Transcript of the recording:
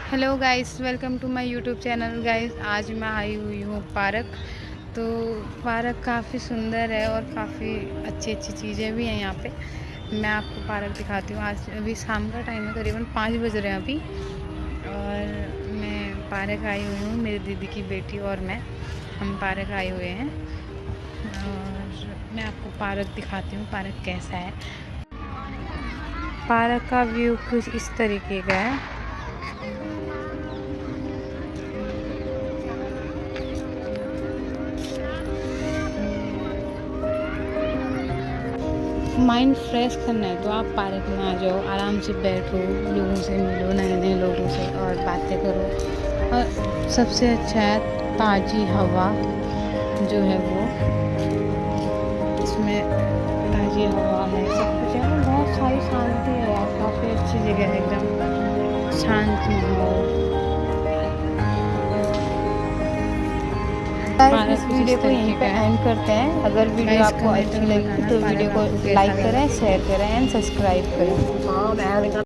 Hello guys, welcome to my YouTube channel. Guys, आज मैं आई हुई हूँ पार्क। तो पार्क काफ़ी सुंदर है और काफ़ी अच्छी अच्छी चीज़ें भी हैं यहाँ पे। मैं आपको पार्क दिखाती हूँ। आज अभी शाम का टाइम है, करीबन 5 बज रहे हैं अभी। और मैं पार्क आई हुई हूँ, मेरी दीदी की बेटी और मैं, हम पार्क आए हुए हैं। और मैं आपको पार्क दिखाती हूँ पार्क कैसा है। पार्क का व्यू कुछ इस तरीके का है। माइंड फ्रेश करना है तो आप पार्क में आ जाओ, आराम से बैठो, लोगों से मिलो, नए नए लोगों से, और बातें करो। और सबसे अच्छा है ताज़ी हवा जो है वो, इसमें ताज़ी हवा है, सब कुछ है, बहुत सारी शांति है यार। काफ़ी अच्छी जगह है, एकदम शांत माहौल। गाइस, इस वीडियो को यहीं पे एंड करते हैं। अगर वीडियो आपको अच्छी लगी तो वीडियो को लाइक करें, शेयर करें एंड सब्सक्राइब करें।